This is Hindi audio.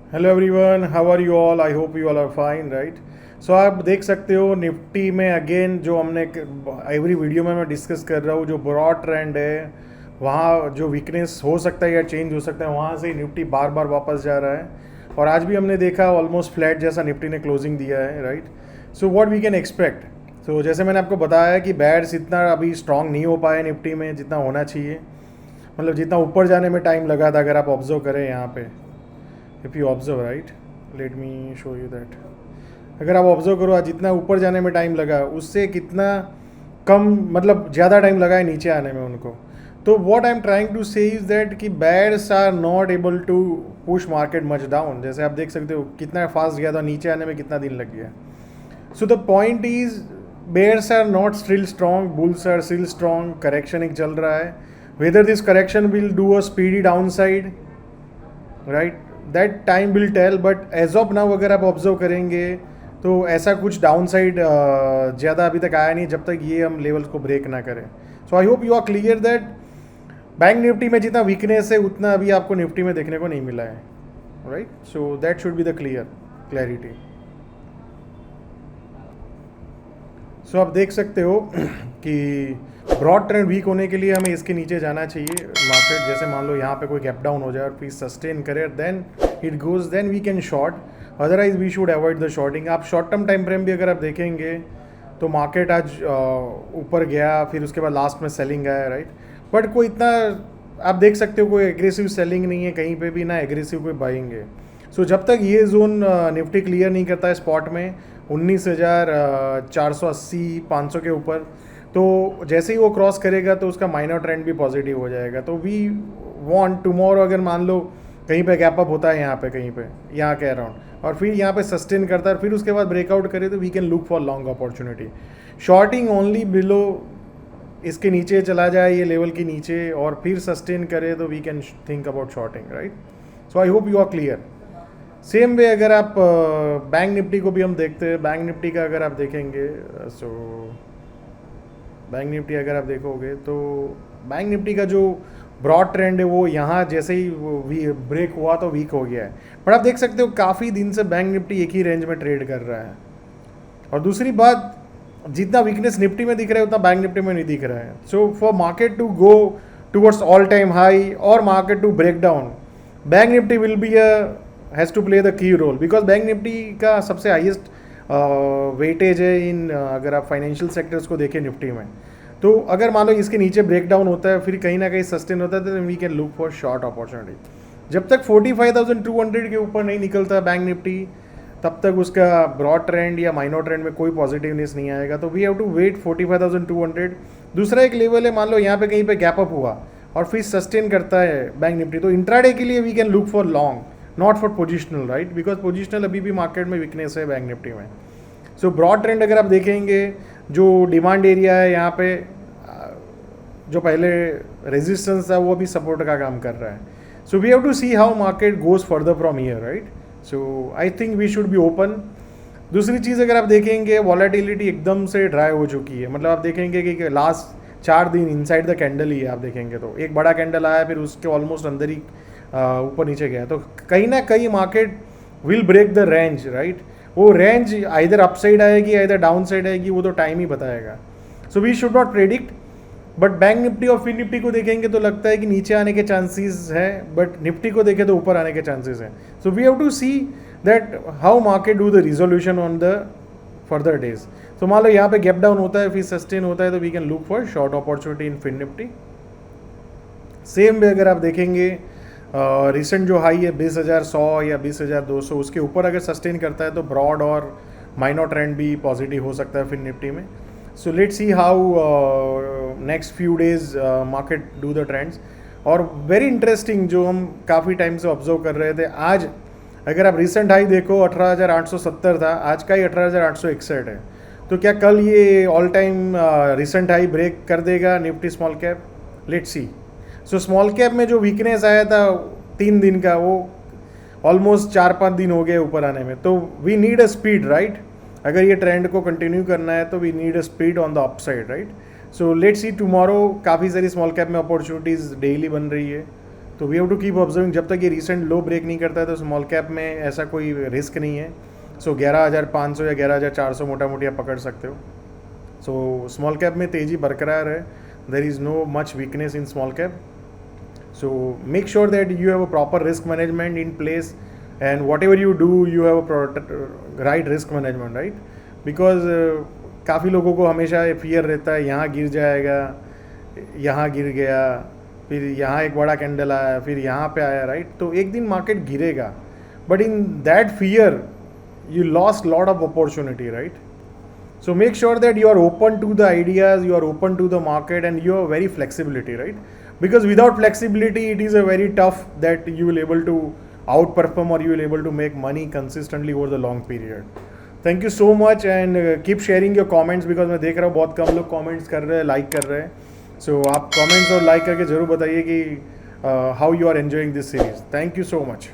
Hello everyone, how are you all? I hope you all are fine, right? So आप देख सकते हो निफ्टी में अगेन जो हमने एवरी वीडियो में मैं डिस्कस कर रहा हूँ, जो ब्रॉड ट्रेंड है वहाँ जो वीकनेस हो सकता है या चेंज हो सकता है, वहाँ से ही निफ्टी बार बार वापस जा रहा है। और आज भी हमने देखा ऑलमोस्ट फ्लैट जैसा निफ्टी ने क्लोजिंग दिया है, right? So what we can expect. तो जैसे मैंने आपको बताया कि बैड्स इतना अभी स्ट्रांग नहीं हो पाए निफ्टी में जितना होना चाहिए। मतलब जितना ऊपर जाने में टाइम लगा था, अगर आप ऑब्जर्व करें यहाँ पे, if you observe, right, let me show you that. अगर आप ऑब्जर्व करो, आज जितना ऊपर जाने में टाइम लगा उससे कितना कम, मतलब ज़्यादा टाइम लगा है नीचे आने में उनको। तो what I am trying to say is that कि bears are not able to push market much down. जैसे आप देख सकते हो कितना फास्ट गया था, नीचे आने में कितना दिन लग गया। So the point is bears are not still strong, bulls are still strong. Correction एक चल रहा है, whether this correction will do a speedy downside, right, that time will tell. But as of now अगर आप ऑब्जर्व करेंगे तो ऐसा कुछ डाउन साइड ज़्यादा अभी तक आया नहीं जब तक ये हम लेवल्स को ब्रेक ना करें। So I hope you are clear that bank Nifty में जितना वीकनेस है उतना अभी आपको निफ्टी में देखने को नहीं मिला है, right? So that should be the clarity. So आप देख सकते हो कि ब्रॉड ट्रेंड वीक होने के लिए हमें इसके नीचे जाना चाहिए मार्केट। जैसे मान लो यहाँ पे कोई गैप डाउन हो जाए और फिर सस्टेन करे, then it goes, then we can short. Otherwise we should avoid the shorting. आप शॉर्ट टर्म टाइम फ्रेम भी अगर आप देखेंगे तो मार्केट आज ऊपर गया, फिर उसके बाद लास्ट में सेलिंग आया, राइट? बट कोई इतना आप देख सकते हो कोई एग्रेसिव सेलिंग नहीं है कहीं पे भी, ना एग्रेसिव कोई बाइंग है। सो जब तक ये जोन निफ्टी क्लियर नहीं करता है स्पॉट में 19,480 500 के ऊपर, तो जैसे ही वो क्रॉस करेगा तो उसका माइनर ट्रेंड भी पॉजिटिव हो जाएगा। तो वी वांट टुमारो, अगर मान लो कहीं पे गैप अप होता है यहाँ पे, कहीं पे यहाँ के अराउंड, और फिर यहाँ पे सस्टेन करता है, फिर उसके बाद ब्रेकआउट करे, तो we can look for long opportunity. Shorting only below इसके नीचे चला जाए, ये लेवल के नीचे, और फिर सस्टेन करे तो we can think about shorting, right? So I hope you are clear. Same way अगर आप बैंक निफ्टी को भी हम देखते हैं, बैंक निफ्टी का अगर आप देखेंगे, सो बैंक निफ्टी अगर आप देखोगे तो बैंक निफ्टी का जो ब्रॉड ट्रेंड है वो यहाँ जैसे ही वो ब्रेक हुआ तो वीक हो गया है। पर आप देख सकते हो काफ़ी दिन से बैंक निफ्टी एक ही रेंज में ट्रेड कर रहा है। और दूसरी बात, जितना वीकनेस निफ्टी में दिख रहा है उतना बैंक निफ्टी में नहीं दिख रहा है। So for market to go towards all time high और market to break down, bank Nifty will be has to play the key role, because bank Nifty का सबसे हाईएस्ट वेटेज है इन अगर आप फाइनेंशियल सेक्टर्स को देखें निफ्टी में। तो अगर मान लो इसके नीचे ब्रेक डाउन होता है, फिर कहीं ना कहीं सस्टेन होता है, तो we can look for short opportunity. जब तक 45,200 के ऊपर नहीं निकलता बैंक निफ्टी, तब तक उसका ब्रॉड ट्रेंड या माइनर ट्रेंड में कोई पॉजिटिवनेस नहीं आएगा। तो वी हैव टू वेट 45,200। दूसरा एक लेवल है, मान लो यहाँ पे कहीं पे गैप अप हुआ और फिर सस्टेन करता है बैंक निफ्टी, तो इंट्राडे के लिए we can look for long, not for positional, right? Because positional अभी भी मार्केट में वीकनेस है बैंक निफ्टी में। सो ब्रॉड ट्रेंड अगर आप देखेंगे, जो डिमांड एरिया है यहाँ पे, जो पहले रेजिस्टेंस था वो अभी सपोर्ट का काम कर रहा है। So we have to see how market goes further from here, right? So I think we should be open. दूसरी चीज़ अगर आप देखेंगे, वॉलेटिलिटी एकदम से ड्राई हो चुकी है। मतलब आप देखेंगे कि लास्ट 4 दिन इनसाइड द कैंडल ही है। आप देखेंगे तो एक बड़ा कैंडल आया, फिर उसके ऑलमोस्ट अंदर ही ऊपर नीचे गया। तो कहीं ना कहीं market will break the range, right? वो रेंज आइदर अपसाइड आएगी आइदर डाउन साइड आएगी, वो तो टाइम ही बताएगा। So we should not predict. But bank Nifty और फिर निफ्टी को देखेंगे तो लगता है कि नीचे आने के चांसेस है, बट निफ्टी को देखें तो ऊपर आने के चांसेस हैं। So we have to see that how market do the resolution on the further days. तो मान लो यहाँ पे गैप डाउन होता है, फिर सस्टेन होता है, तो we can look for short opportunity in फिर निफ्टी। सेम वे अगर आप देखेंगे, रिसेंट जो हाई है 20,100 या 20,200, उसके ऊपर अगर सस्टेन करता है तो ब्रॉड और माइनर ट्रेंड भी पॉजिटिव हो सकता है फिर निफ्टी में। सो let's see how next few days market do the trends. और वेरी इंटरेस्टिंग जो हम काफ़ी टाइम से ऑब्जर्व कर रहे थे, आज अगर आप रिसेंट हाई देखो 18,870 था, आज का ही 18,861 है। तो क्या कल ये all time recent high break कर देगा Nifty small cap? Let's see. So small cap में जो वीकनेस आया था 3 दिन का, वो ऑलमोस्ट 4-5 दिन हो गए ऊपर आने में। तो we need a speed, right? अगर ये ट्रेंड को कंटिन्यू करना है तो we need a speed on the upside, right? So let's see tomorrow. काफ़ी सारी स्मॉल कैप में अपॉर्चुनिटीज़ डेली बन रही है। तो we have to keep observing, जब तक ये रिसेंट लो ब्रेक नहीं करता है तो स्मॉल कैप में ऐसा कोई रिस्क नहीं है। सो 11,500 या 11,400 मोटा मोटी आप पकड़ सकते हो। सो स्मॉल कैप में तेज़ी बरकरार है, there is no much weakness in small cap. So make sure that you have a proper risk management in place, and whatever you do, you have a right risk management, right? Because काफ़ी लोगों को हमेशा फियर रहता है, यहाँ गिर जाएगा, यहाँ गिर गया, फिर यहाँ एक बड़ा कैंडल आया, फिर यहाँ पे आया, राइट? तो एक दिन मार्केट गिरेगा, but in that fear you lost lot of opportunity, right? So make sure that you are open to the ideas, you are open to the market, and you have very flexibility, right? Because without flexibility, it is a very tough that you will able to outperform or you will able to make money consistently over the long period. Thank you so much, and keep sharing your comments, because मैं देख रहा हूँ बहुत कम लोग comments कर रहे हैं, like कर रहे हैं. So आप comments और like करके ज़रूर बताइए कि how you are enjoying this series. Thank you so much.